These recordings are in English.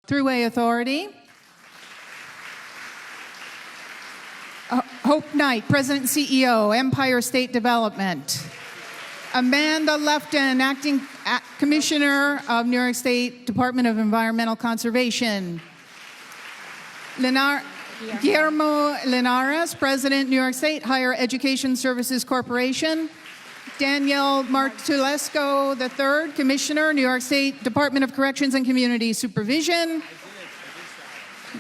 Thruway Authority. Hope Knight, President and CEO, Empire State Development. Amanda Lefton, Acting Commissioner of New York State Department of Environmental Conservation. Guillermo Linares, President, New York State Higher Education Services Corporation. Danielle Martulesco III, Commissioner, New York State Department of Corrections and Community Supervision.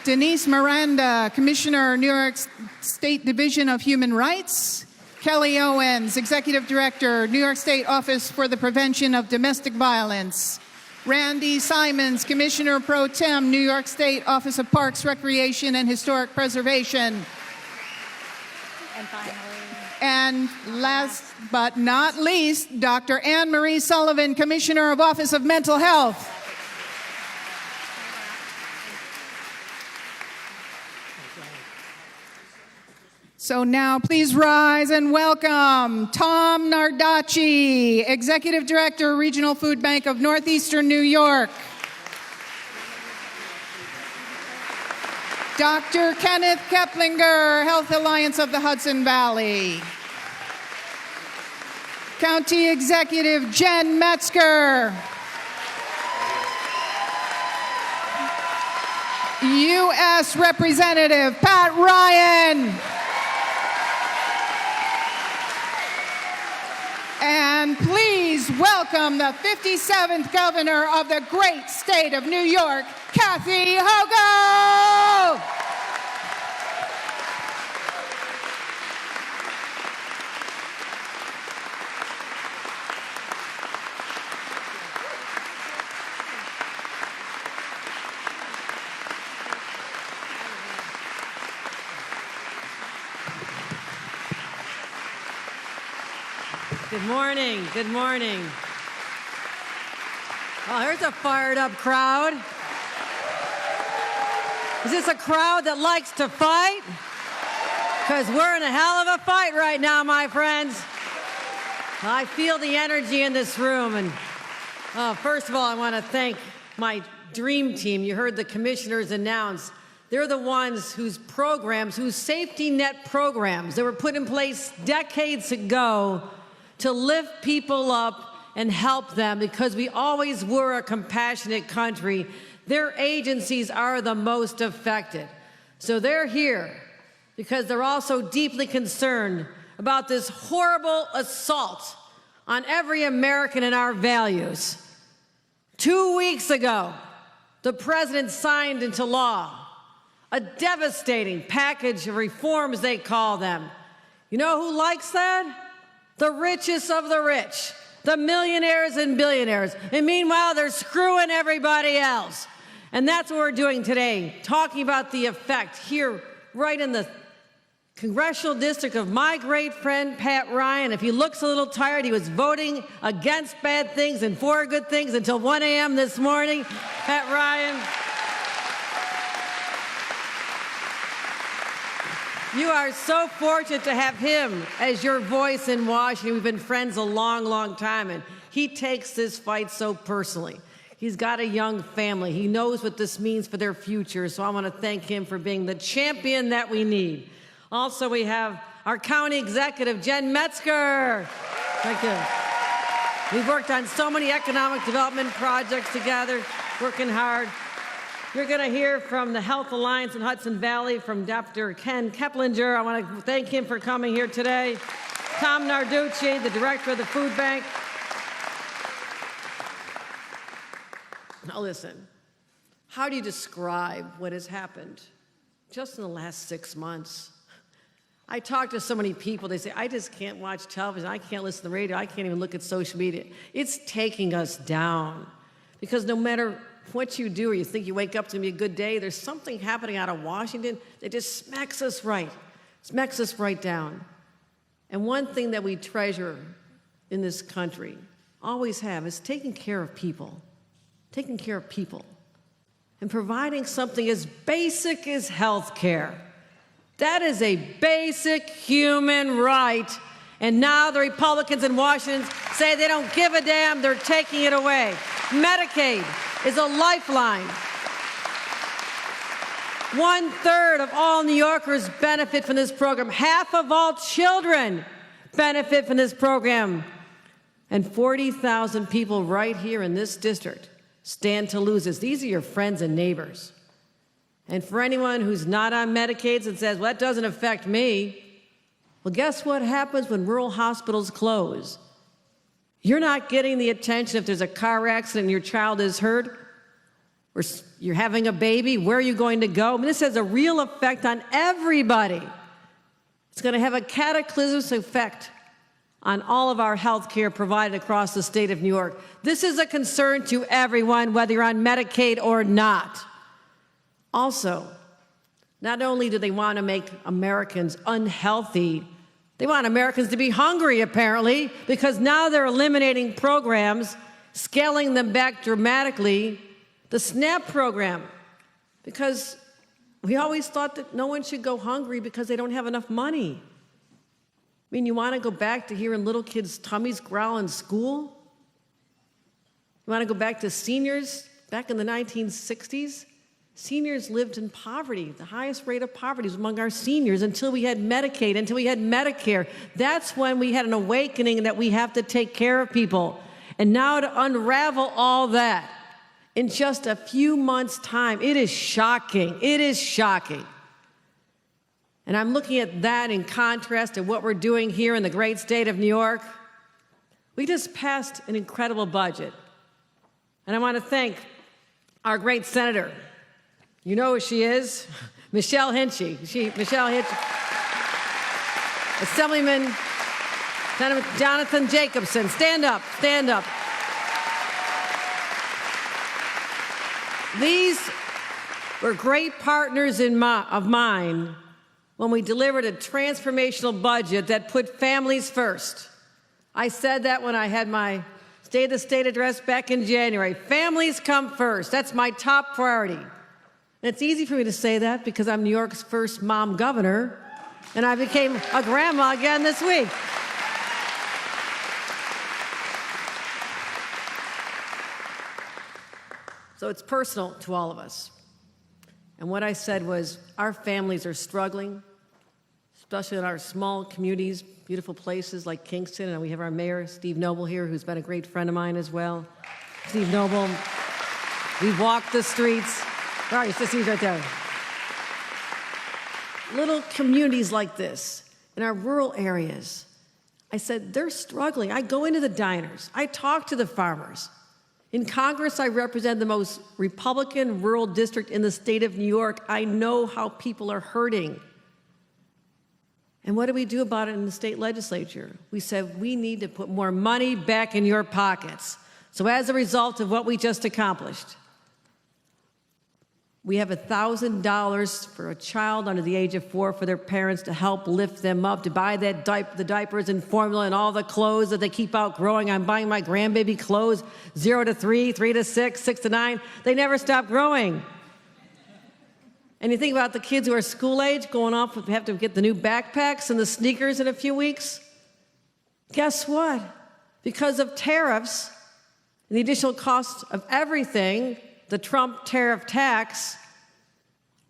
Denise Miranda, Commissioner, New York State Division of Human Rights. Kelly Owens, Executive Director, New York State Office for the Prevention of Domestic Violence. Randy Simons, Commissioner Pro Tem, New York State Office of Parks, Recreation, and Historic Preservation. And finally. And last but not least, Dr. Anne Marie Sullivan, Commissioner of Office of Mental Health. So now please rise and welcome Tom Nardacci, Executive Director, Regional Food Bank of Northeastern New York. Dr. Kenneth Keplinger, Health Alliance of the Hudson Valley. County Executive Jen Metzger. U.S. Representative Pat Ryan. And please welcome the 57th Governor of the great state of New York, Kathy Hochul. Good morning, good morning. Well, here's a fired up crowd. Is this a crowd that likes to fight? Because we're in a hell of a fight right now, my friends. I feel the energy in this room. And first of all, I want to thank my dream team. You heard the commissioners announce. They're the ones whose programs, whose safety net programs that were put in place decades ago to lift people up and help them, because we always were a compassionate country. Their agencies are the most affected. So they're here because they're also deeply concerned about this horrible assault on every American and our values. 2 weeks ago, the president signed into law a devastating package of reforms, they call them. You know who likes that? The richest of the rich, the millionaires and billionaires. And meanwhile, they're screwing everybody else. And that's what we're doing today, talking about the effect here, right in the congressional district of my great friend, Pat Ryan. If he looks a little tired, he was voting against bad things and for good things until 1 a.m. this morning. Pat Ryan. You are so fortunate to have him as your voice in Washington. We've been friends a long, long time, and he takes this fight so personally. He's got a young family. He knows what this means for their future, so I want to thank him for being the champion that we need. Also, we have our county executive, Jen Metzger. Thank you. We've worked on so many economic development projects together, working hard. You're going to hear from the Health Alliance in Hudson Valley from Dr. Ken Keplinger. I want to thank him for coming here today. Tom Nardacci, the director of the food bank. Now listen, how do you describe what has happened just in the last 6 months? I talk to so many people, they say, I just can't watch television, I can't listen to the radio, I can't even look at social media. It's taking us down, because no matter what you do or you think you wake up to be a good day, there's something happening out of Washington that just smacks us right, smacks us right down. And one thing that we treasure in this country, always have, is taking care of people, and providing something as basic as health care. That is a basic human right. And now the Republicans in Washington say they don't give a damn, they're taking it away. Medicaid is a lifeline. 1/3 of all New Yorkers benefit from this program. Half of all children benefit from this program. And 40,000 people right here in this district stand to lose this. These are your friends and neighbors. And for anyone who's not on Medicaid and says, well, that doesn't affect me, well, guess what happens when rural hospitals close? You're not getting the attention if there's a car accident and your child is hurt, or you're having a baby. Where are you going to go? I mean, this has a real effect on everybody. It's going to have a cataclysmic effect on all of our health care provided across the state of New York. This is a concern to everyone, whether you're on Medicaid or not. Also, not only do they want to make Americans unhealthy, they want Americans to be hungry, apparently, because now they're eliminating programs, scaling them back dramatically. The SNAP program, because we always thought that no one should go hungry because they don't have enough money. I mean, you want to go back to hearing little kids' tummies growl in school? You want to go back to seniors back in the 1960s? Seniors lived in poverty. The highest rate of poverty was among our seniors until we had Medicaid, until we had Medicare. That's when we had an awakening that we have to take care of people. And now to unravel all that in just a few months' time, it is shocking. It is shocking. And I'm looking at that in contrast to what we're doing here in the great state of New York. We just passed an incredible budget. And I want to thank our great senator. You know who she is? Michelle Hinchy. Michelle Hinchy. Assemblyman Senator Jonathan Jacobson. Stand up, stand up. These were great partners of mine when we delivered a transformational budget that put families first. I said that when I had my State of the State address back in January. Families come first. That's my top priority. And it's easy for me to say that because I'm New York's first mom governor, and I became a grandma again this week. So it's personal to all of us. And what I said was, our families are struggling, especially in our small communities, beautiful places like Kingston. And we have our mayor, Steve Noble, here, who's been a great friend of mine as well. Steve Noble, we've walked the streets. All right, Steve's right there. Little communities like this, in our rural areas, I said, they're struggling. I go into the diners. I talk to the farmers. In Congress, I represent the most Republican rural district in the state of New York. I know how people are hurting. And what do we do about it in the state legislature? We said, we need to put more money back in your pockets. So as a result of what we just accomplished, we have $1,000 for a child under the age of 4 for their parents to help lift them up, to buy that the diapers and formula and all the clothes that they keep outgrowing. I'm buying my grandbaby clothes, 0 to 3, 3 to 6, 6 to 9. They never stop growing. And you think about the kids who are school age going off, have to get the new backpacks and the sneakers in a few weeks. Guess what? Because of tariffs and the additional cost of everything, the Trump tariff tax,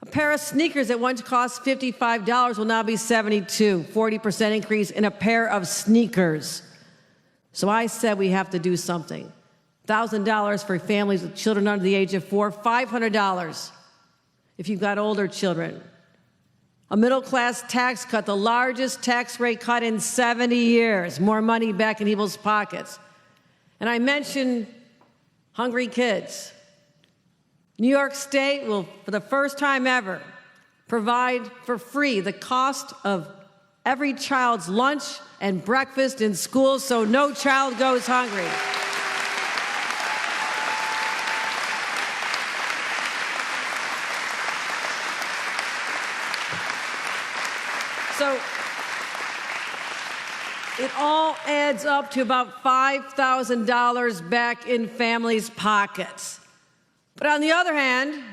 a pair of sneakers that once cost $55 will now be $72, 40% increase in a pair of sneakers. So I said we have to do something. $1,000 for families with children under the age of 4, $500 if you've got older children. A middle-class tax cut, the largest tax rate cut in 70 years, more money back in people's pockets. And I mentioned hungry kids. New York State will, for the first time ever, provide for free the cost of every child's lunch and breakfast in schools so no child goes hungry. So it all adds up to about $5,000 back in families' pockets. But on the other hand,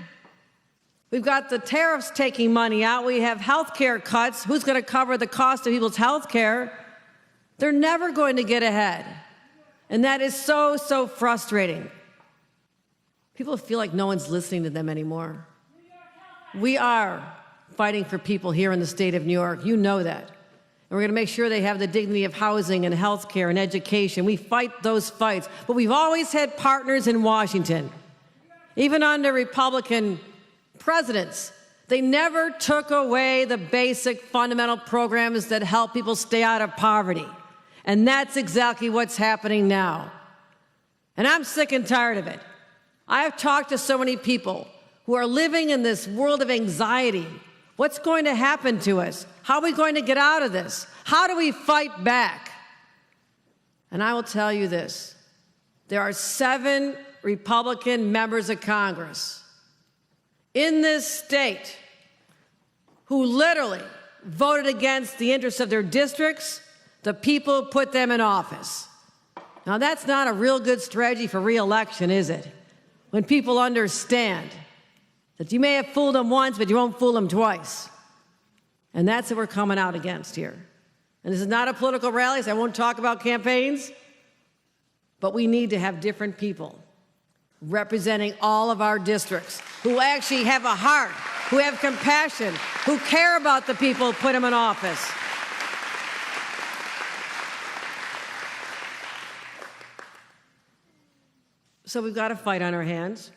we've got the tariffs taking money out. We have health care cuts. Who's going to cover the cost of people's health care? They're never going to get ahead. And that is so, so frustrating. People feel like no one's listening to them anymore. we are fighting for people here in the state of New York. You know that. And we're going to make sure they have the dignity of housing and health care and education. We fight those fights. But we've always had partners in Washington. Even under Republican presidents, they never took away the basic fundamental programs that help people stay out of poverty. And that's exactly what's happening now. And I'm sick and tired of it. I have talked to so many people who are living in this world of anxiety. What's going to happen to us? How are we going to get out of this? How do we fight back? And I will tell you this. There are 7 Republican members of Congress in this state who literally voted against the interests of their districts, the people who put them in office. Now, that's not a real good strategy for re-election, is it? When people understand that you may have fooled them once, but you won't fool them twice. And that's what we're coming out against here. And this is not a political rally, so I won't talk about campaigns, but we need to have different people representing all of our districts who actually have a heart, who have compassion, who care about the people who put them in office. So we've got a fight on our hands.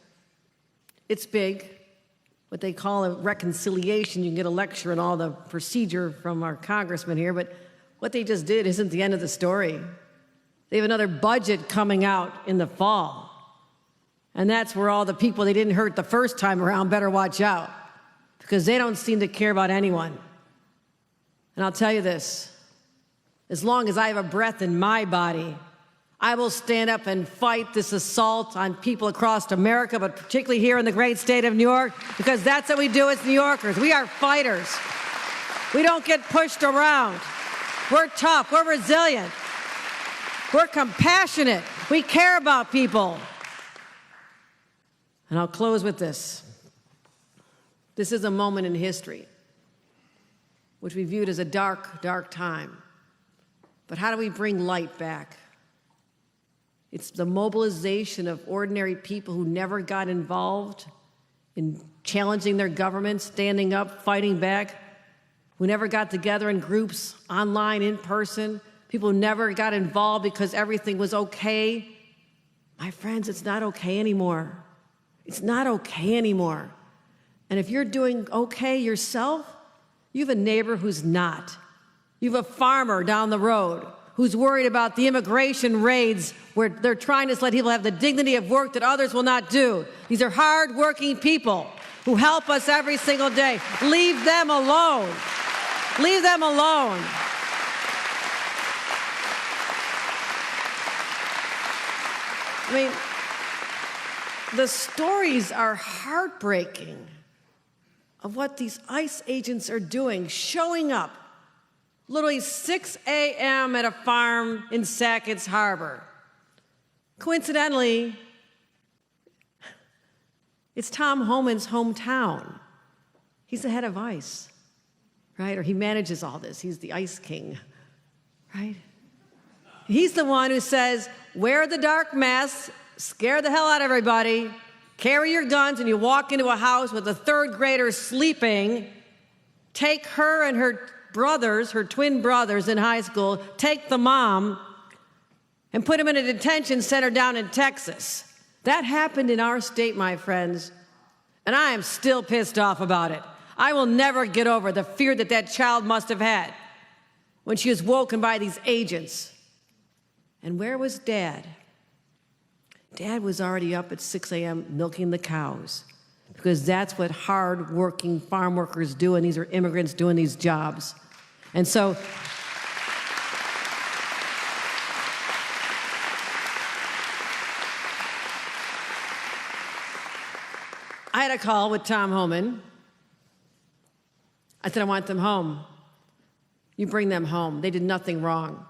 It's big. What they call a reconciliation. You can get a lecture on all the procedure from our congressman here, but what they just did isn't the end of the story. They have another budget coming out in the fall. And that's where all the people they didn't hurt the first time around better watch out, because they don't seem to care about anyone. And I'll tell you this, as long as I have a breath in my body, I will stand up and fight this assault on people across America, but particularly here in the great state of New York, because that's what we do as New Yorkers. We are fighters. We don't get pushed around. We're tough. We're resilient. We're compassionate. We care about people. And I'll close with this. This is a moment in history which we viewed as a dark, dark time. But how do we bring light back? It's the mobilization of ordinary people who never got involved in challenging their government, standing up, fighting back, who never got together in groups, online, in person, people who never got involved because everything was okay. My friends, it's not okay anymore. It's not okay anymore. And if you're doing okay yourself, you have a neighbor who's not. You have a farmer down the road who's worried about the immigration raids where they're trying to let people have the dignity of work that others will not do. These are hard-working people who help us every single day. Leave them alone. Leave them alone. I mean, the stories are heartbreaking of what these ICE agents are doing, showing up literally 6 a.m. at a farm in Sackett's Harbor. Coincidentally, it's Tom Homan's hometown. He's the head of ICE, right? Or he manages all this. He's the ICE king, right? He's the one who says, wear the dark masks, scare the hell out of everybody, carry your guns, and you walk into a house with a third grader sleeping, take her and her brothers, her twin brothers in high school, take the mom, and put them in a detention center down in Texas. That happened in our state, my friends, and I am still pissed off about it. I will never get over the fear that that child must have had when she was woken by these agents. And where was Dad? Dad was already up at 6 a.m. milking the cows, because that's what hard-working farm workers do, and these are immigrants doing these jobs. And so I had a call with Tom Homan. I said, I want them home. You bring them home. They did nothing wrong.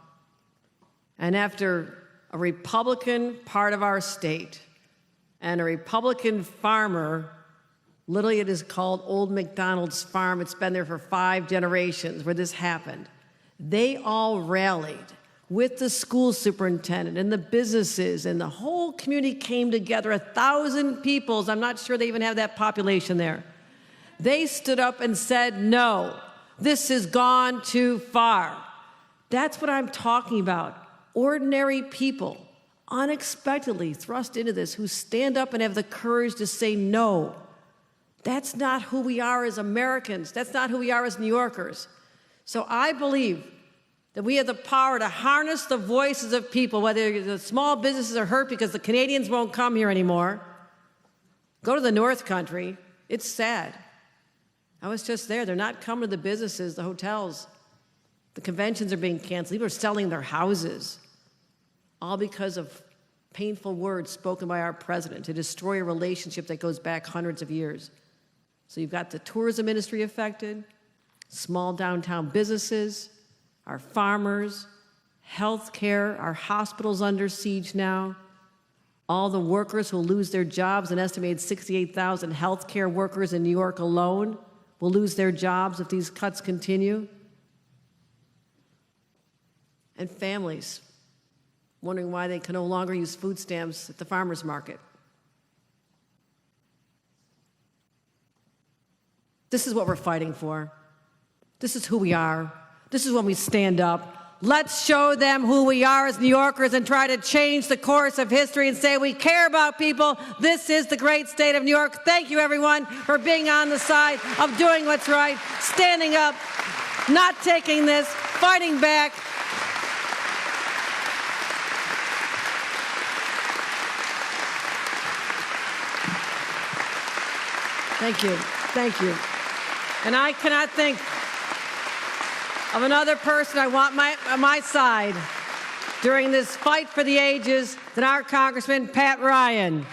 And after a Republican part of our state and a Republican farmer, literally it is called Old McDonald's Farm. It's been there for 5 generations where this happened. They all rallied with the school superintendent and the businesses, and the whole community came together, 1,000 people. I'm not sure they even have that population there. They stood up and said, no, this has gone too far. That's what I'm talking about. Ordinary people, unexpectedly thrust into this, who stand up and have the courage to say no. That's not who we are as Americans. That's not who we are as New Yorkers. So I believe that we have the power to harness the voices of people, whether the small businesses are hurt because the Canadians won't come here anymore. Go to the North Country. It's sad. I was just there. They're not coming to the businesses, the hotels. The conventions are being canceled. People are selling their houses, all because of painful words spoken by our president to destroy a relationship that goes back hundreds of years. So you've got the tourism industry affected, small downtown businesses, our farmers, healthcare, our hospitals under siege now, all the workers who will lose their jobs, an estimated 68,000 healthcare workers in New York alone will lose their jobs if these cuts continue, and families wondering why they can no longer use food stamps at the farmer's market. This is what we're fighting for. This is who we are. This is when we stand up. Let's show them who we are as New Yorkers and try to change the course of history and say we care about people. This is the great state of New York. Thank you, everyone, for being on the side of doing what's right, standing up, not taking this, fighting back. Thank you. Thank you. And I cannot think of another person I want on my side during this fight for the ages than our Congressman Pat Ryan.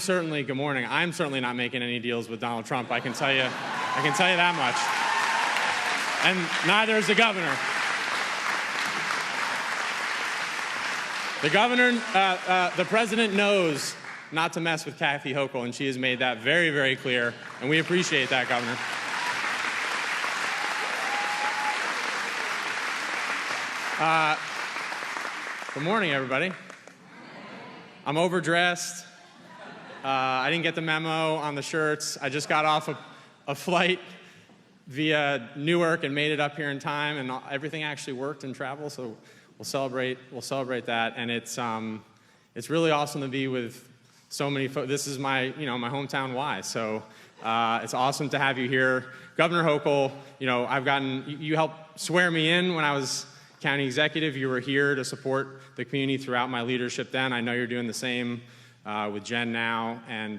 Good morning. I'm certainly not making any deals with Donald Trump. I can tell you that much. And neither is the governor. The president knows not to mess with Kathy Hochul, and she has made that very, very clear, and we appreciate that, Governor. Good morning, everybody. I'm overdressed. I didn't get the memo on the shirts. I just got off a flight via Newark and made it up here in time, and everything actually worked in travel. So we'll celebrate that, and it's really awesome to be with so many folks. This is my hometown Y. So it's awesome to have you here, Governor Hochul. You helped swear me in when I was county executive. You were here to support the community throughout my leadership then. I know you're doing the same with Jen now, and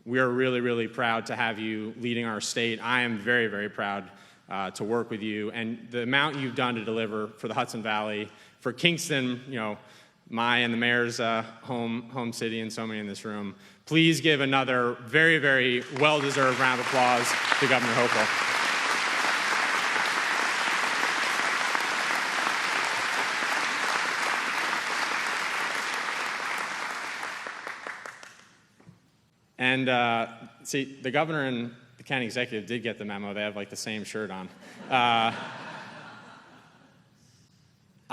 we are really, really proud to have you leading our state. I am very, very proud to work with you, and the amount you've done to deliver for the Hudson Valley, for Kingston, my and the mayor's home city, and so many in this room. Please give another very, very well-deserved round of applause to Governor Hochul. And see, the governor and the county executive did get the memo. They have like the same shirt on. I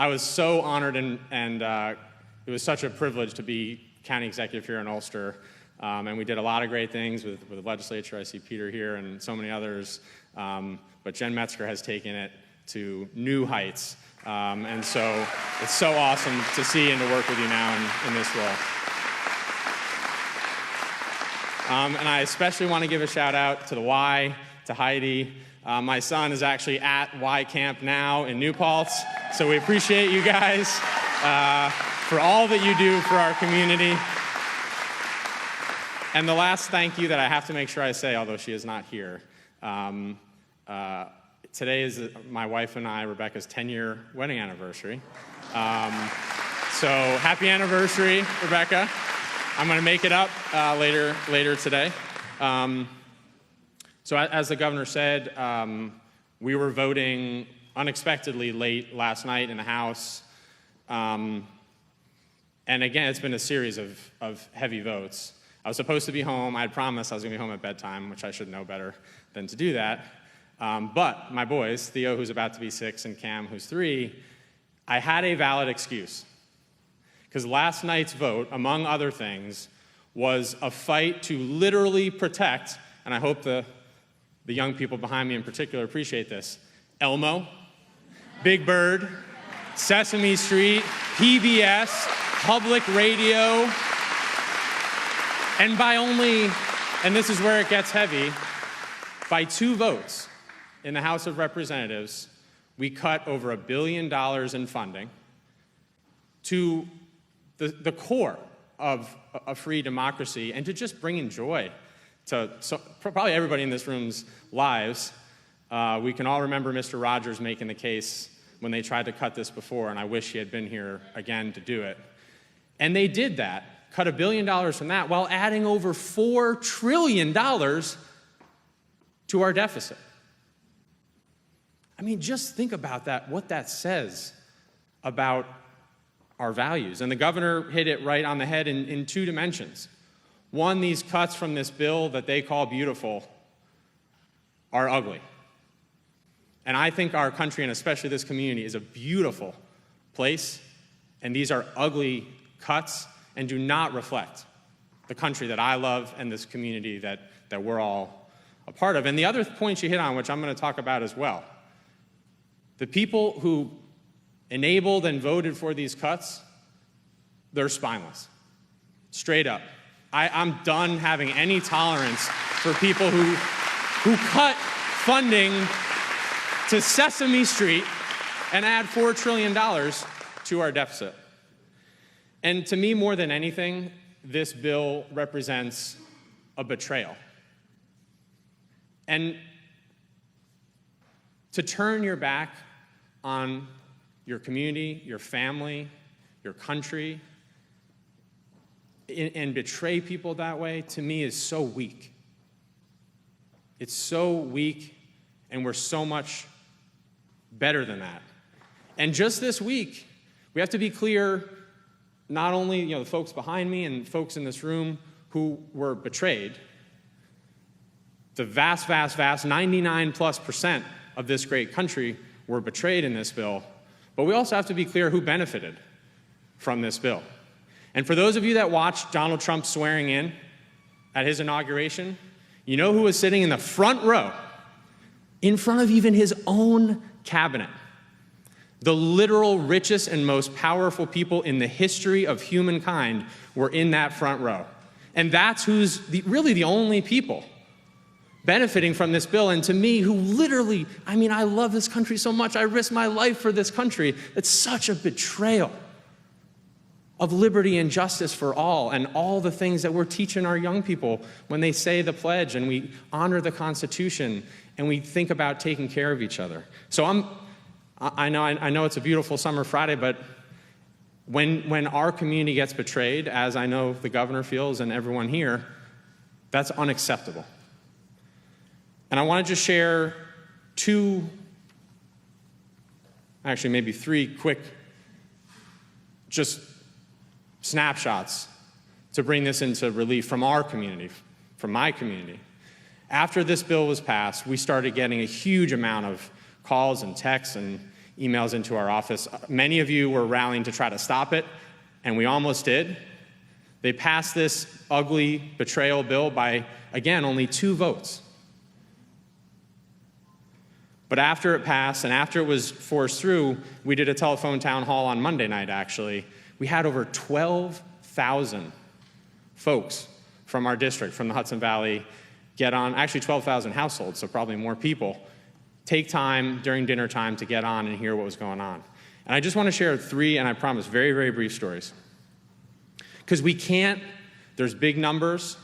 was so honored, and it was such a privilege to be county executive here in Ulster. And we did a lot of great things with the legislature. I see Peter here and so many others. But Jen Metzger has taken it to new heights. And so it's so awesome to see and to work with you now in this role. And I especially want to give a shout out to the Y, to Heidi. My son is actually at Y Camp now in New Paltz, so we appreciate you guys for all that you do for our community. And the last thank you that I have to make sure I say, although she is not here, today is my wife and I, Rebecca's 10-year wedding anniversary. So happy anniversary, Rebecca. I'm going to make it up later today. So as the governor said, we were voting unexpectedly late last night in the House. And again, it's been a series of heavy votes. I was supposed to be home. I had promised I was going to be home at bedtime, which I should know better than to do that. But my boys, Theo, who's about to be 6, and Cam, who's 3, I had a valid excuse. Because last night's vote, among other things, was a fight to literally protect, and I hope the young people behind me in particular appreciate this, Elmo, Big Bird, Sesame Street, PBS, public radio, and by only, and this is where it gets heavy, by 2 votes in the House of Representatives, we cut over $1 billion in funding to the core of a free democracy and to just bringing joy to probably everybody in this room's lives. We can all remember Mr. Rogers making the case when they tried to cut this before, and I wish he had been here again to do it. And they did that, cut $1 billion from that, while adding over $4 trillion to our deficit. I mean, just think about that, what that says about our values. And the governor hit it right on the head in 2 dimensions. One, these cuts from this bill that they call beautiful are ugly. And I think our country, and especially this community, is a beautiful place, and these are ugly cuts and do not reflect the country that I love and this community that we're all a part of. And the other point you hit on, which I'm going to talk about as well, the people who enabled and voted for these cuts, they're spineless. Straight up. I'm done having any tolerance for people who cut funding to Sesame Street and add $4 trillion to our deficit. And to me, more than anything, this bill represents a betrayal. And to turn your back on your community, your family, your country, and betray people that way, to me, is so weak. It's so weak, and we're so much better than that. And just this week, we have to be clear, not only the folks behind me and folks in this room who were betrayed, the vast 99+% of this great country were betrayed in this bill, but we also have to be clear who benefited from this bill. And for those of you that watched Donald Trump swearing in at his inauguration, you know who was sitting in the front row, in front of even his own cabinet? The literal richest and most powerful people in the history of humankind were in that front row. And that's who's really the only people benefiting from this bill. And to me, who literally, I love this country so much, I risk my life for this country. It's such a betrayal of liberty and justice for all, and all the things that we're teaching our young people when they say the pledge and we honor the Constitution and we think about taking care of each other. So I know it's a beautiful summer Friday, but when our community gets betrayed, as I know the governor feels and everyone here, that's unacceptable. And I want to just share 2, actually maybe 3 quick just snapshots to bring this into relief from our community, from my community. After this bill was passed, we started getting a huge amount of calls and texts and emails into our office. Many of you were rallying to try to stop it, and we almost did. They passed this ugly betrayal bill by, again, only 2 votes. But after it passed and after it was forced through, we did a telephone town hall on Monday night, actually. We had over 12,000 folks from our district, from the Hudson Valley, get on, actually 12,000 households, so probably more people, take time during dinner time to get on and hear what was going on. And I just want to share 3, and I promise, very, very brief stories. Because we can't, there's big numbers,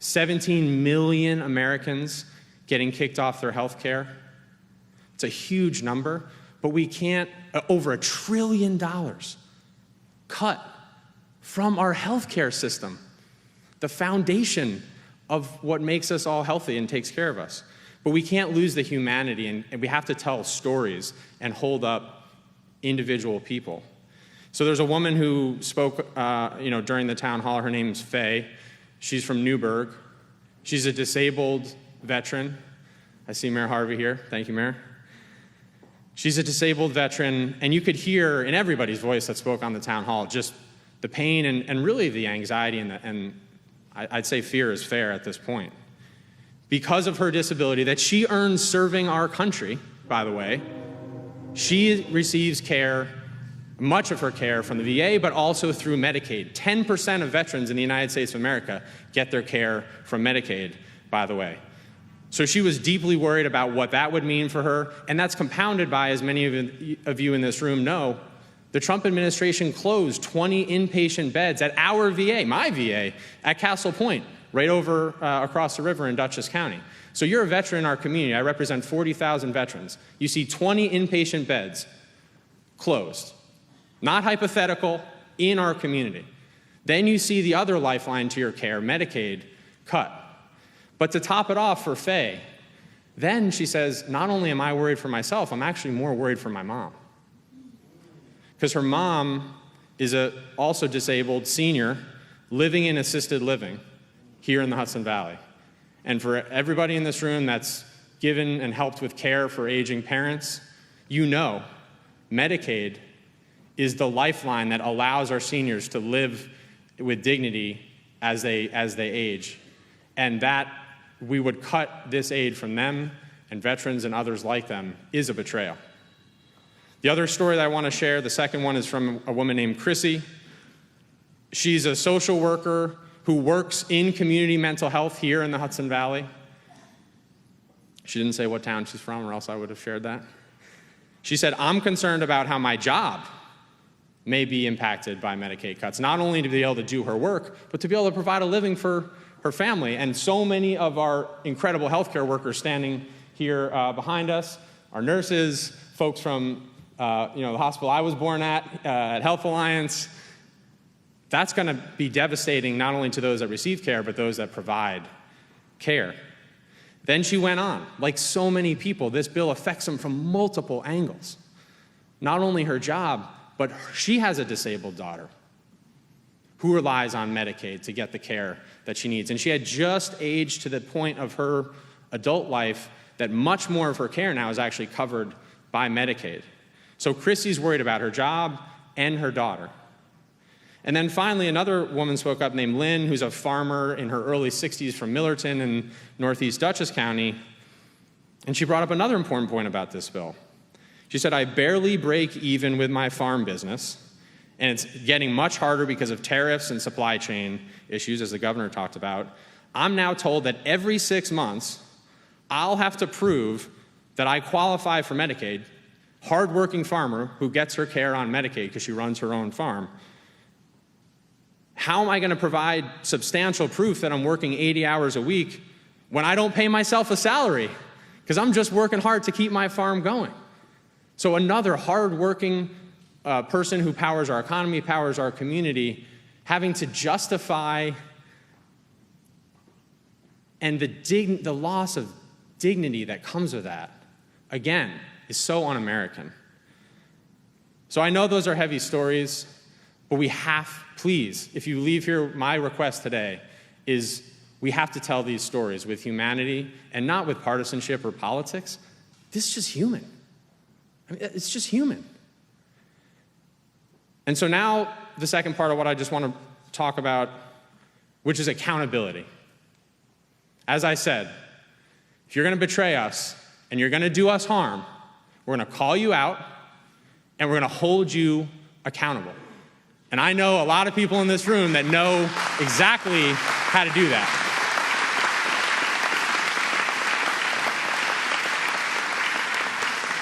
17 million Americans getting kicked off their health care. It's a huge number, but we can't, over $1 trillion cut from our healthcare system, the foundation of what makes us all healthy and takes care of us. But we can't lose the humanity, and we have to tell stories and hold up individual people. So there's a woman who spoke during the town hall. Her name's Faye. She's from Newburgh. She's a disabled veteran. I see Mayor Harvey here. Thank you, Mayor. She's a disabled veteran, and you could hear in everybody's voice that spoke on the town hall just the pain and really the anxiety and I'd say fear is fair at this point. Because of her disability that she earns serving our country, by the way, she receives care, much of her care from the VA, but also through Medicaid. 10% of veterans in the United States of America get their care from Medicaid, by the way. So she was deeply worried about what that would mean for her, and that's compounded by, as many of you in this room know, the Trump administration closed 20 inpatient beds at our VA, my VA, at Castle Point, right over across the river in Dutchess County. So you're a veteran in our community. I represent 40,000 veterans. You see 20 inpatient beds closed. Not hypothetical, in our community. Then you see the other lifeline to your care, Medicaid, cut. But to top it off for Faye, then she says, not only am I worried for myself, I'm actually more worried for my mom. Because her mom is a also disabled senior living in assisted living here in the Hudson Valley. And for everybody in this room that's given and helped with care for aging parents, you know Medicaid is the lifeline that allows our seniors to live with dignity as they age. And that we would cut this aid from them and veterans and others like them is a betrayal. The other story that I want to share, the second one, is from a woman named Chrissy. She's a social worker who works in community mental health here in the Hudson Valley. She didn't say what town she's from, or else I would have shared that. She said, I'm concerned about how my job may be impacted by Medicaid cuts, not only to be able to do her work, but to be able to provide a living for her family. And so many of our incredible healthcare workers standing here behind us, our nurses, folks from the hospital I was born at Health Alliance, that's going to be devastating not only to those that receive care, but those that provide care. Then she went on, like so many people, this bill affects them from multiple angles. Not only her job, but she has a disabled daughter who relies on Medicaid to get the care that she needs. And she had just aged to the point of her adult life that much more of her care now is actually covered by Medicaid. So Chrissy's worried about her job and her daughter. And then finally, another woman spoke up named Lynn, who's a farmer in her early 60s from Millerton in northeast Dutchess County. And she brought up another important point about this bill. She said, I barely break even with my farm business, and it's getting much harder because of tariffs and supply chain issues, as the governor talked about. I'm now told that every 6 months, I'll have to prove that I qualify for Medicaid. Hardworking farmer who gets her care on Medicaid because she runs her own farm. How am I going to provide substantial proof that I'm working 80 hours a week when I don't pay myself a salary because I'm just working hard to keep my farm going? So another hardworking person who powers our economy, powers our community, having to justify and the loss of dignity that comes with that, again, is so un-American. So I know those are heavy stories, but we have, please, if you leave here, my request today is we have to tell these stories with humanity and not with partisanship or politics. This is just human. I mean, it's just human. And so now the second part of what I just want to talk about, which is accountability. As I said, if you're going to betray us and you're going to do us harm, we're going to call you out, and we're going to hold you accountable. And I know a lot of people in this room that know exactly how to do that.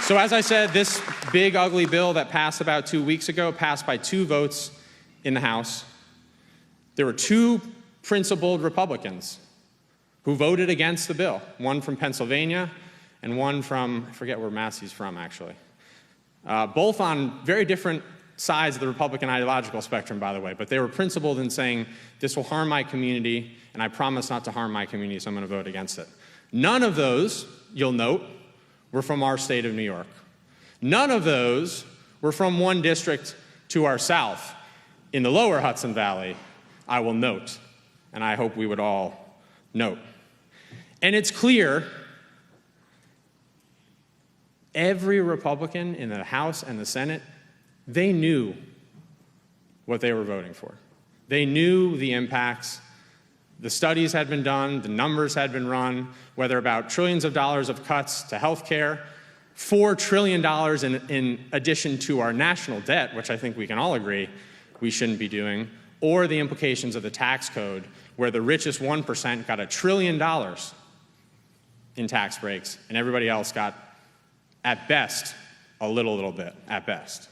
So as I said, this big, ugly bill that passed about 2 weeks ago passed by 2 votes in the House. There were 2 principled Republicans who voted against the bill, one from Pennsylvania and one from, I forget where Massey's from, actually. Both on very different sides of the Republican ideological spectrum, by the way, but they were principled in saying, this will harm my community, and I promise not to harm my community, so I'm going to vote against it. None of those, you'll note, were from our state of New York. None of those were from one district to our south in the lower Hudson Valley, I will note, and I hope we would all note. And it's clear every Republican in the House and the Senate, they knew what they were voting for. They knew the impacts. The studies had been done, the numbers had been run, whether about trillions of dollars of cuts to health care, $4 trillion in addition to our national debt, which I think we can all agree we shouldn't be doing, or the implications of the tax code, where the richest 1% got $1 trillion in tax breaks, and everybody else got, at best, a little bit, at best.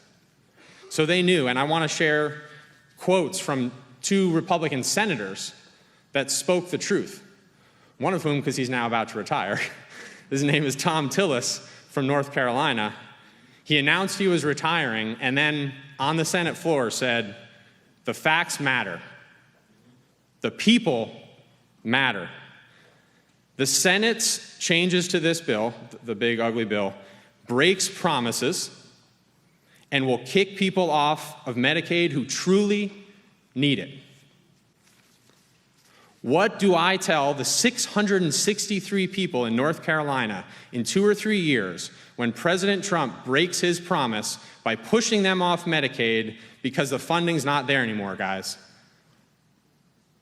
So they knew, and I want to share quotes from 2 Republican senators that spoke the truth. One of whom, because he's now about to retire, his name is Tom Tillis from North Carolina. He announced he was retiring, and then on the Senate floor said, the facts matter. The people matter. The Senate's changes to this bill, the big ugly bill, breaks promises and will kick people off of Medicaid who truly need it. What do I tell the 663 people in North Carolina in 2 or 3 years when President Trump breaks his promise by pushing them off Medicaid because the funding's not there anymore, guys?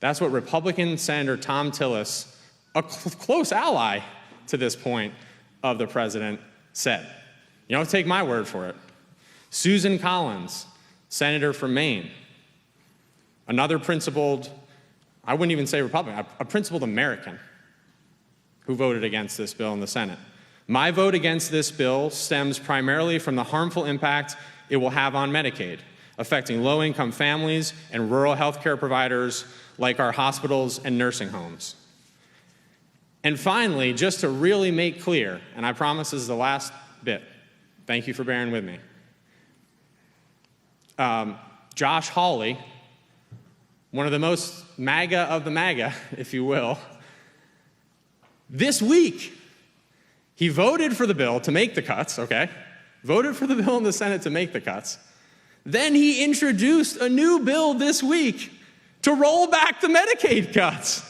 That's what Republican Senator Tom Tillis, a close ally to this point of the president, said. You don't take my word for it. Susan Collins, senator from Maine, another principled, I wouldn't even say Republican, a principled American who voted against this bill in the Senate. My vote against this bill stems primarily from the harmful impact it will have on Medicaid, affecting low-income families and rural health care providers like our hospitals and nursing homes. And finally, just to really make clear, and I promise this is the last bit, thank you for bearing with me. Josh Hawley, one of the most MAGA of the MAGA, if you will, this week, he voted for the bill to make the cuts, okay? Voted for the bill in the Senate to make the cuts. Then he introduced a new bill this week to roll back the Medicaid cuts.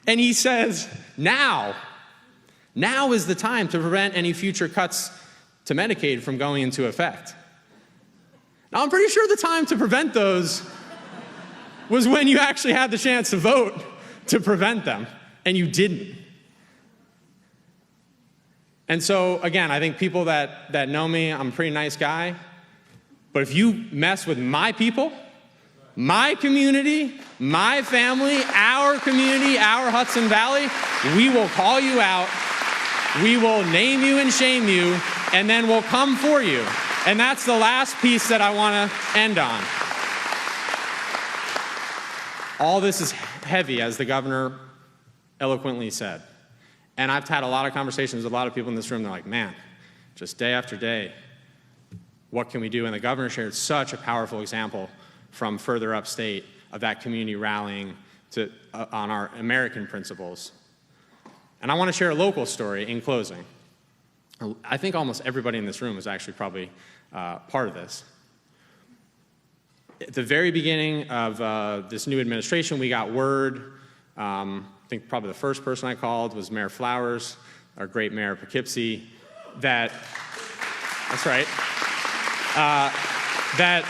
And he says, now is the time to prevent any future cuts to Medicaid from going into effect. Now, I'm pretty sure the time to prevent those was when you actually had the chance to vote to prevent them, and you didn't. And so, again, I think people that know me, I'm a pretty nice guy, but if you mess with my people, my community, my family, our community, our Hudson Valley, we will call you out, we will name you and shame you, and then we'll come for you. And that's the last piece that I want to end on. All this is heavy, as the governor eloquently said. And I've had a lot of conversations with a lot of people in this room. They're like, man, just day after day, what can we do? And the governor shared such a powerful example from further upstate of that community rallying on our American principles. And I want to share a local story in closing. I think almost everybody in this room is actually probably part of this. At the very beginning of this new administration, we got word, I think probably the first person I called was Mayor Flowers, our great mayor of Poughkeepsie, that's right, that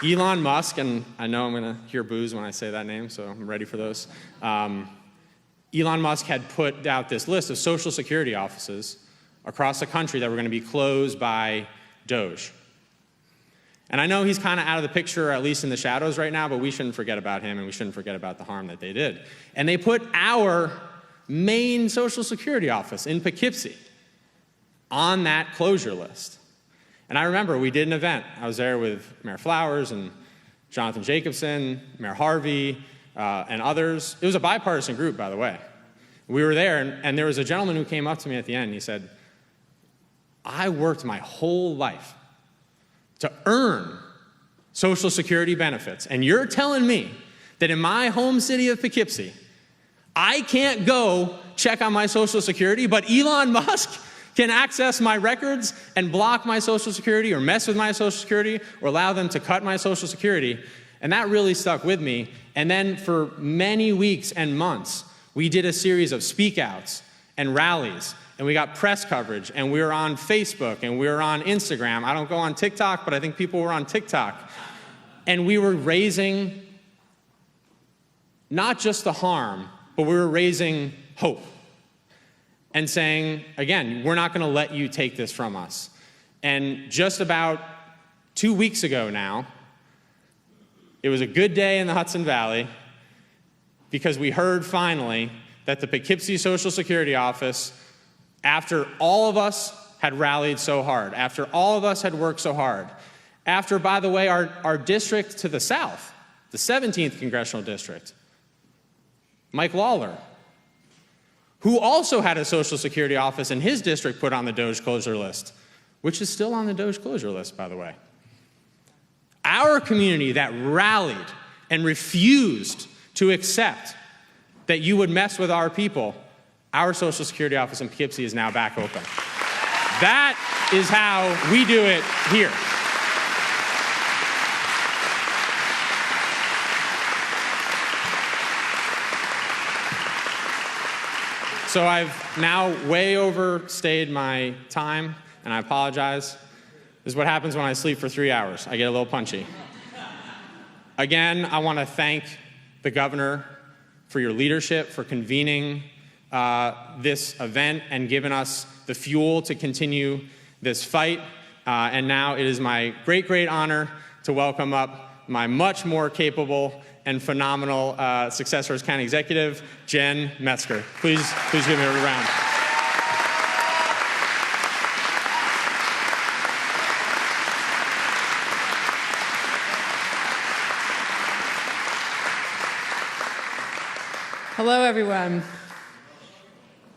Elon Musk, and I know I'm going to hear boos when I say that name, so I'm ready for those. Elon Musk had put out this list of Social Security offices across the country that were going to be closed by Doge. And I know he's kind of out of the picture, at least in the shadows right now, but we shouldn't forget about him and we shouldn't forget about the harm that they did. And they put our main Social Security office in Poughkeepsie on that closure list. And I remember we did an event. I was there with Mayor Flowers and Jonathan Jacobson, Mayor Harvey, and others. It was a bipartisan group, by the way. We were there, and there was a gentleman who came up to me at the end, and he said, I worked my whole life to earn Social Security benefits, and you're telling me that in my home city of Poughkeepsie, I can't go check on my Social Security, but Elon Musk can access my records and block my Social Security or mess with my Social Security or allow them to cut my Social Security. And that really stuck with me. And then for many weeks and months, we did a series of speak outs and rallies, and we got press coverage, and we were on Facebook, and we were on Instagram. I don't go on TikTok, but I think people were on TikTok. And we were raising not just the harm, but we were raising hope and saying, again, we're not going to let you take this from us. And just about 2 weeks ago now, it was a good day in the Hudson Valley because we heard finally that the Poughkeepsie Social Security Office, after all of us had rallied so hard, after all of us had worked so hard, after, by the way, our district to the south, the 17th Congressional District, Mike Lawler, who also had a Social Security office in his district put on the DOJ closure list, which is still on the DOJ closure list, by the way. Our community that rallied and refused to accept that you would mess with our people, our Social Security office in Poughkeepsie is now back open. That is how we do it here. So I've now way overstayed my time, and I apologize. This is what happens when I sleep for 3 hours. I get a little punchy. Again, I want to thank the governor for your leadership, for convening this event and giving us the fuel to continue this fight. And now it is my great, great honor to welcome up my much more capable and phenomenal successor as county executive, Jen Metzger. Please give me a round. Hello, everyone.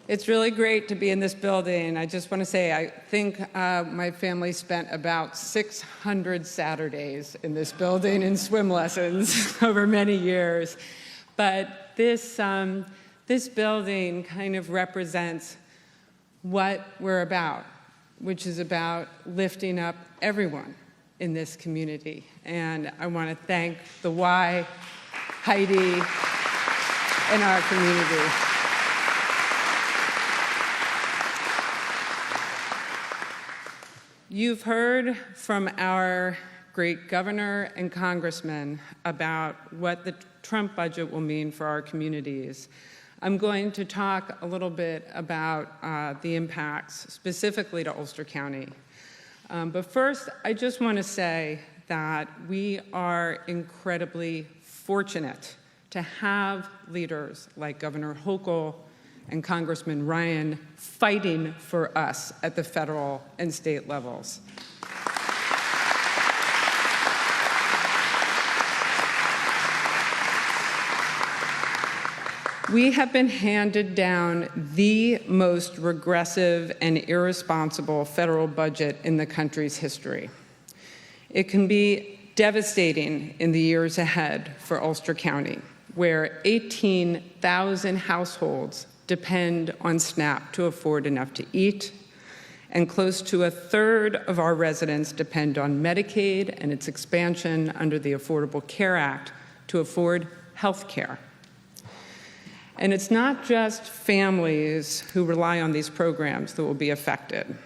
It's really great to be in this building. I just want to say I think my family spent about 600 Saturdays in this building in swim lessons over many years. But this building kind of represents what we're about, which is about lifting up everyone in this community. And I want to thank the Y, Heidi, and our community. You've heard from our great governor and congressman about what the Trump budget will mean for our communities. I'm going to talk a little bit about the impacts specifically to Ulster County. But first, I just want to say that we are incredibly fortunate to have leaders like Governor Hochul and Congressman Ryan fighting for us at the federal and state levels. We have been handed down the most regressive and irresponsible federal budget in the country's history. It can be devastating in the years ahead for Ulster County, where 18,000 households depend on SNAP to afford enough to eat, and close to a third of our residents depend on Medicaid and its expansion under the Affordable Care Act to afford health care. And it's not just families who rely on these programs that will be affected.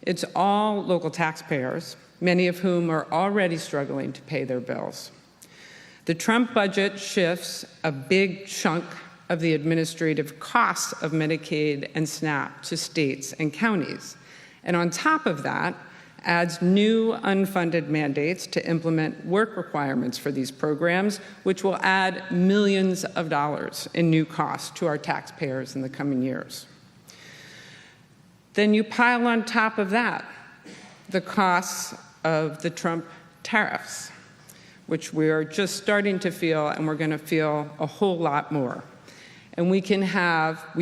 It's all local taxpayers, many of whom are already struggling to pay their bills. The Trump budget shifts a big chunk of the administrative costs of Medicaid and SNAP to states and counties. And on top of that, adds new unfunded mandates to implement work requirements for these programs, which will add millions of dollars in new costs to our taxpayers in the coming years. Then you pile on top of that the costs of the Trump tariffs, which we're just starting to feel, and we're going to feel a whole lot more. And we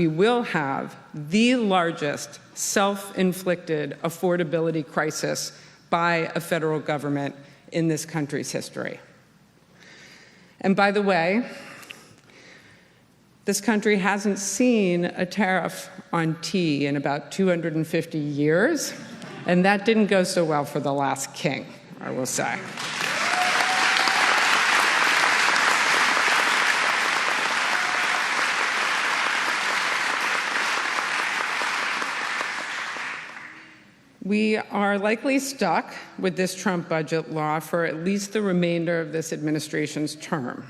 will have the largest self-inflicted affordability crisis by a federal government in this country's history. And by the way, this country hasn't seen a tariff on tea in about 250 years, and that didn't go so well for the last king, I will say. We are likely stuck with this Trump budget law for at least the remainder of this administration's term.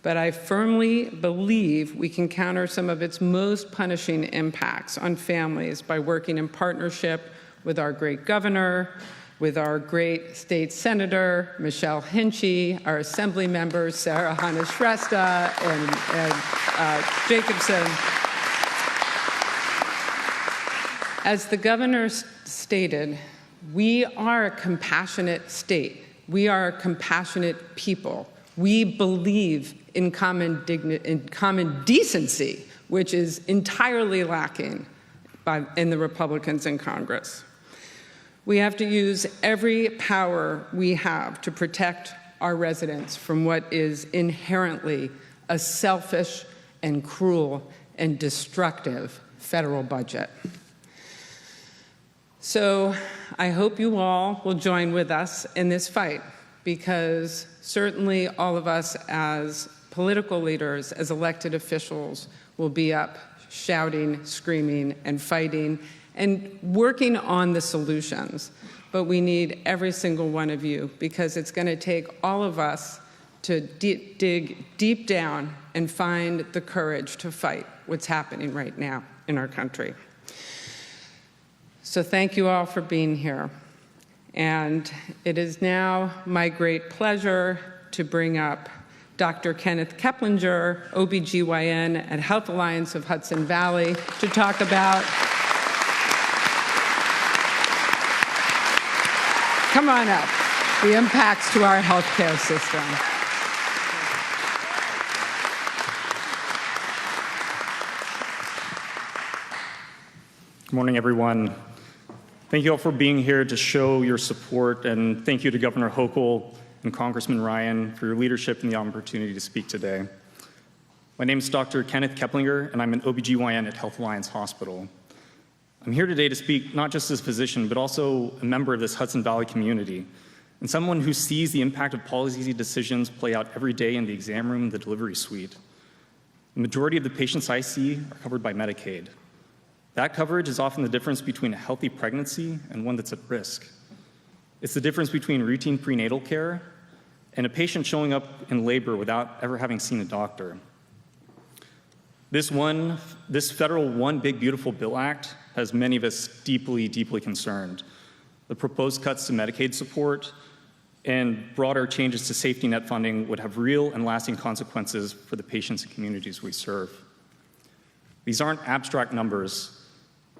But I firmly believe we can counter some of its most punishing impacts on families by working in partnership with our great governor, with our great state senator, Michelle Hinchy, our assembly members, Sarah Hanna-Shrestha and Jacobson. As the governor stated, we are a compassionate state. We are a compassionate people. We believe in common decency, which is entirely lacking in the Republicans in Congress. We have to use every power we have to protect our residents from what is inherently a selfish and cruel and destructive federal budget. So I hope you all will join with us in this fight, because certainly all of us as political leaders, as elected officials, will be up shouting, screaming, and fighting, and working on the solutions. But we need every single one of you, because it's going to take all of us to dig deep down and find the courage to fight what's happening right now in our country. So thank you all for being here. And it is now my great pleasure to bring up Dr. Kenneth Keplinger, OBGYN at Health Alliance of Hudson Valley, to talk about, come on up, the impacts to our healthcare system. Good morning, everyone. Thank you all for being here to show your support, and thank you to Governor Hochul and Congressman Ryan for your leadership and the opportunity to speak today. My name is Dr. Kenneth Keplinger, and I'm an OBGYN at Health Alliance Hospital. I'm here today to speak not just as a physician, but also a member of this Hudson Valley community, and someone who sees the impact of policy decisions play out every day in the exam room and the delivery suite. The majority of the patients I see are covered by Medicaid. That coverage is often the difference between a healthy pregnancy and one that's at risk. It's the difference between routine prenatal care and a patient showing up in labor without ever having seen a doctor. This federal One Big Beautiful Bill Act has many of us deeply, deeply concerned. The proposed cuts to Medicaid support and broader changes to safety net funding would have real and lasting consequences for the patients and communities we serve. These aren't abstract numbers.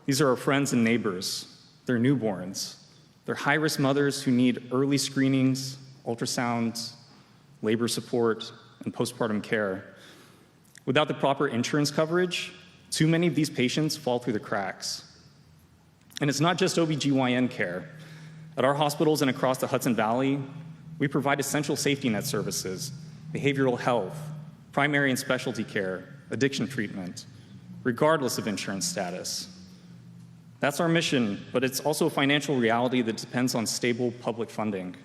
These are our friends and neighbors. They're newborns. They're high-risk mothers who need early screenings, ultrasounds, labor support, and postpartum care. Without the proper insurance coverage, too many of these patients fall through the cracks. And it's not just OBGYN care. At our hospitals and across the Hudson Valley, we provide essential safety net services, behavioral health, primary and specialty care, addiction treatment, regardless of insurance status. That's our mission, but it's also a financial reality that depends on stable public funding.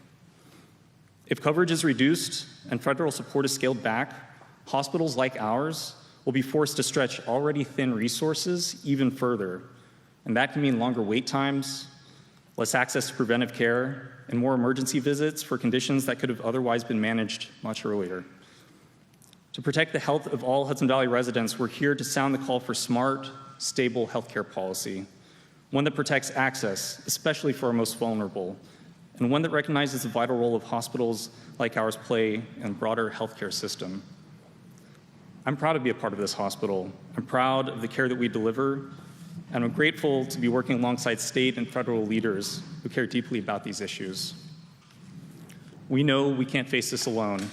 If coverage is reduced and federal support is scaled back, hospitals like ours will be forced to stretch already thin resources even further. And that can mean longer wait times, less access to preventive care, and more emergency visits for conditions that could have otherwise been managed much earlier. To protect the health of all Hudson Valley residents, we're here to sound the call for smart, stable healthcare policy, one that protects access, especially for our most vulnerable, and one that recognizes the vital role of hospitals like ours play in the broader healthcare system. I'm proud to be a part of this hospital. I'm proud of the care that we deliver, and I'm grateful to be working alongside state and federal leaders who care deeply about these issues. We know we can't face this alone.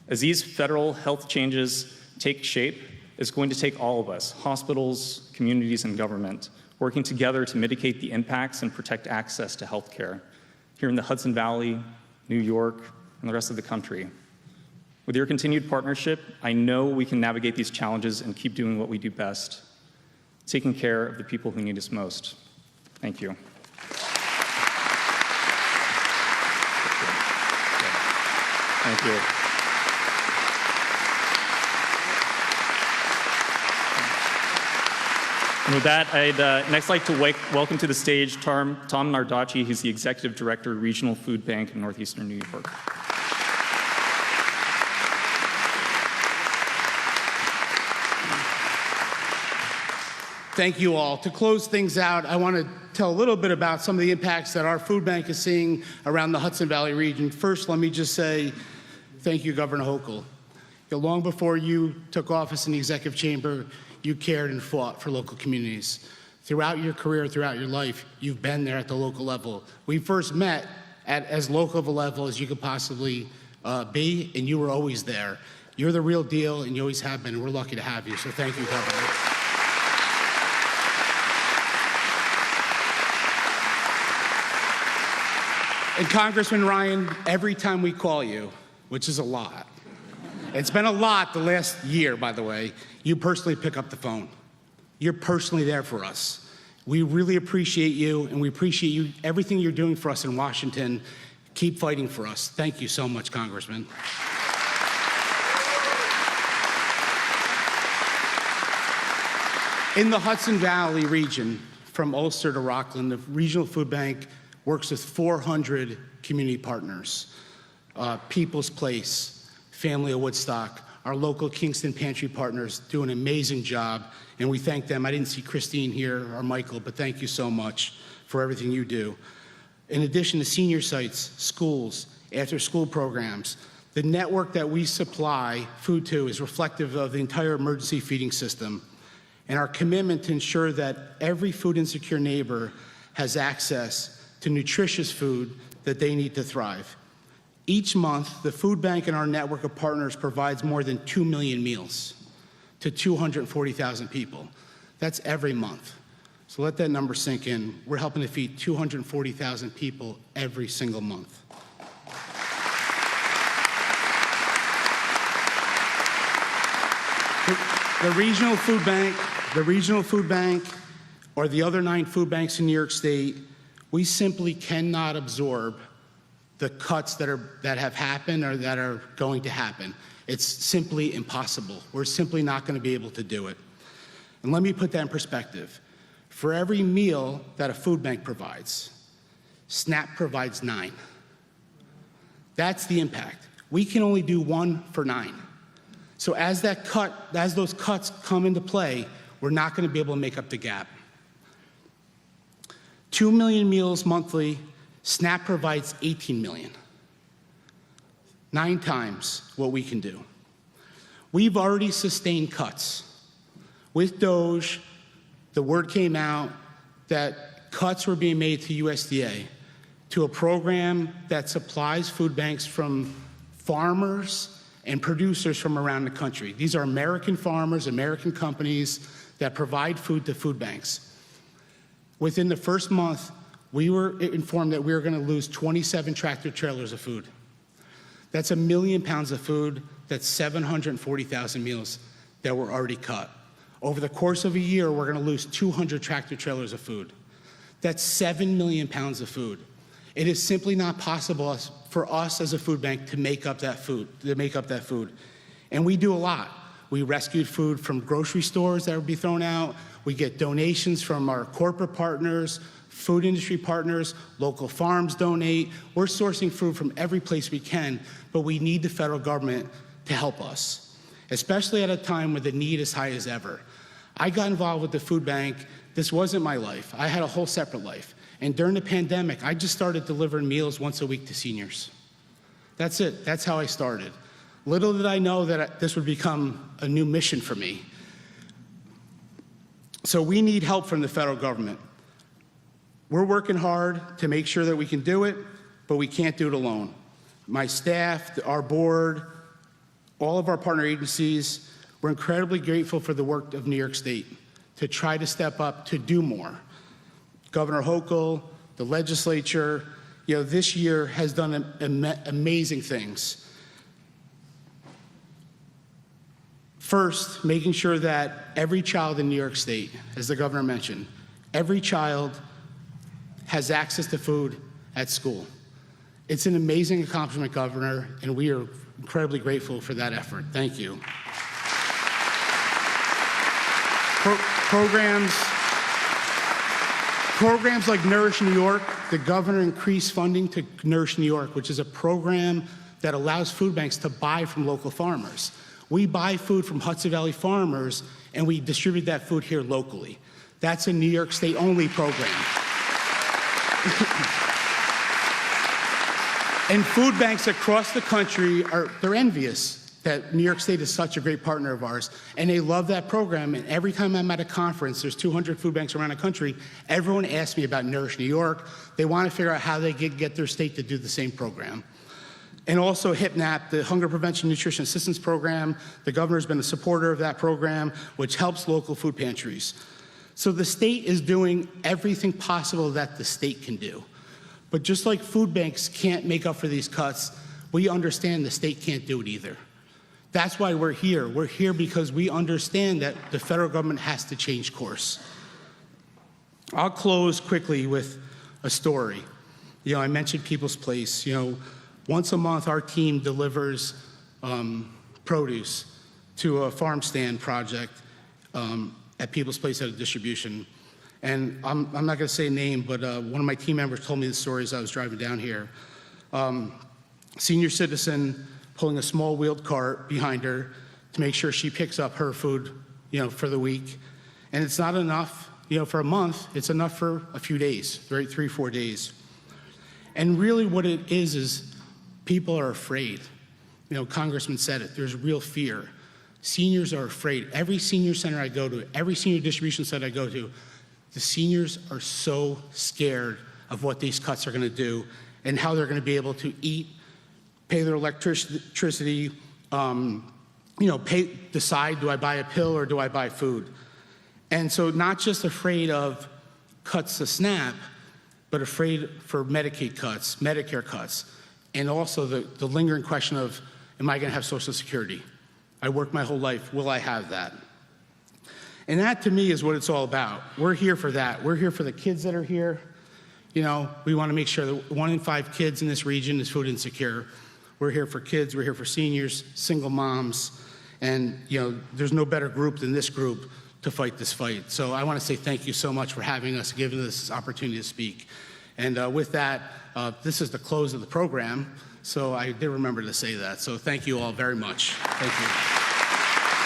As these federal health changes take shape, It's going to take all of us, hospitals, communities, and government, working together to mitigate the impacts and protect access to health care here in the Hudson Valley, New York, and the rest of the country. With your continued partnership, I know we can navigate these challenges and keep doing what we do best, taking care of the people who need us most. Thank you. Thank you. And with that, I'd next like to welcome to the stage Tom Nardacci, who's the Executive Director, Regional Food Bank in Northeastern New York. Thank you all. To close things out, I want to tell a little bit about some of the impacts that our food bank is seeing around the Hudson Valley region. First, let me just say thank you, Governor Hochul. Long before you took office in the executive chamber, you cared and fought for local communities. Throughout your career, throughout your life, you've been there at the local level. We first met at as local of a level as you could possibly be, and you were always there. You're the real deal, and you always have been, and we're lucky to have you, so thank you, Governor. And Congressman Ryan, every time we call you, which is a lot, it's been a lot the last year, by the way, you personally pick up the phone. You're personally there for us. We really appreciate you, and we appreciate you, everything you're doing for us in Washington. Keep fighting for us. Thank you so much, Congressman. In the Hudson Valley region, from Ulster to Rockland, the Regional Food Bank works with 400 community partners. People's Place, Family of Woodstock, our local Kingston Pantry partners do an amazing job, and we thank them. I didn't see Christine here or Michael, but thank you so much for everything you do. In addition to senior sites, schools, after-school programs, the network that we supply food to is reflective of the entire emergency feeding system, and our commitment to ensure that every food insecure neighbor has access to nutritious food that they need to thrive. Each month, the food bank and our network of partners provides more than 2 million meals to 240,000 people. That's every month. So let that number sink in. We're helping to feed 240,000 people every single month. The regional food bank, or the other 9 food banks in New York State, we simply cannot absorb the cuts that have happened or that are going to happen. It's simply impossible. We're simply not going to be able to do it. And let me put that in perspective. For every meal that a food bank provides, SNAP provides 9. That's the impact. We can only do 1 for 9. So as those cuts come into play, we're not going to be able to make up the gap. 2 million meals monthly, SNAP provides 18 million. 9 times what we can do. We've already sustained cuts. With DOGE, the word came out that cuts were being made to USDA, to a program that supplies food banks from farmers and producers from around the country. These are American farmers, American companies that provide food to food banks. Within the first month, we were informed that we were going to lose 27 tractor trailers of food. That's 1 million pounds of food. That's 740,000 meals that were already cut. Over the course of a year, we're going to lose 200 tractor trailers of food. That's 7 million pounds of food. It is simply not possible for us as a food bank to make up that food. And we do a lot. We rescued food from grocery stores that would be thrown out. We get donations from our corporate partners, food industry partners, local farms donate. We're sourcing food from every place we can, but we need the federal government to help us, especially at a time where the need is high as ever. I got involved with the food bank. This wasn't my life. I had a whole separate life. And during the pandemic, I just started delivering meals once a week to seniors. That's it. That's how I started. Little did I know that this would become a new mission for me. So we need help from the federal government. We're working hard to make sure that we can do it, but we can't do it alone. My staff, our board, all of our partner agencies, We're incredibly grateful for the work of New York State to try to step up to do more. Governor Hochul, the legislature, this year has done amazing things. First, making sure that every child in New York State, as the governor mentioned, every child has access to food at school. It's an amazing accomplishment, Governor, and we are incredibly grateful for that effort. Thank you. Programs like Nourish New York, the governor increased funding to Nourish New York, which is a program that allows food banks to buy from local farmers. We buy food from Hudson Valley farmers, and we distribute that food here locally. That's a New York State only program. And food banks across the country they're envious that New York State is such a great partner of ours, and they love that program. And every time I'm at a conference, there's 200 food banks around the country, everyone asks me about Nourish New York. They want to figure out how they get their state to do the same program. And also HIPNAP, the Hunger Prevention Nutrition Assistance Program. The governor's been a supporter of that program, which helps local food pantries. So the state is doing everything possible that the state can do. But just like food banks can't make up for these cuts, we understand the state can't do it either. That's why we're here. We're here because we understand that the federal government has to change course. I'll close quickly with a story. I mentioned People's Place. Once a month, our team delivers produce to a farm stand project at People's Place at a distribution. And I'm not going to say a name, but one of my team members told me the story as I was driving down here. Senior citizen pulling a small wheeled cart behind her to make sure she picks up her food, for the week. And it's not enough, for a month. It's enough for a few days, right? 3-4 days. And really what it is people are afraid. Congressman said it. There's real fear. Seniors are afraid. Every senior center I go to, every senior distribution center I go to, the seniors are so scared of what these cuts are going to do and how they're going to be able to eat, pay their electricity, decide, do I buy a pill or do I buy food? And so not just afraid of cuts to SNAP, but afraid for Medicaid cuts, Medicare cuts, and also the lingering question of, am I going to have Social Security? I worked my whole life. Will I have that? And that, to me, is what it's all about. We're here for that. We're here for the kids that are here. We want to make sure that 1 in 5 kids in this region is food insecure. We're here for kids. We're here for seniors, single moms. And, there's no better group than this group to fight this fight. So I want to say thank you so much for having us, giving us this opportunity to speak. And with that, this is the close of the program. So I did remember to say that. So thank you all very much. Thank you.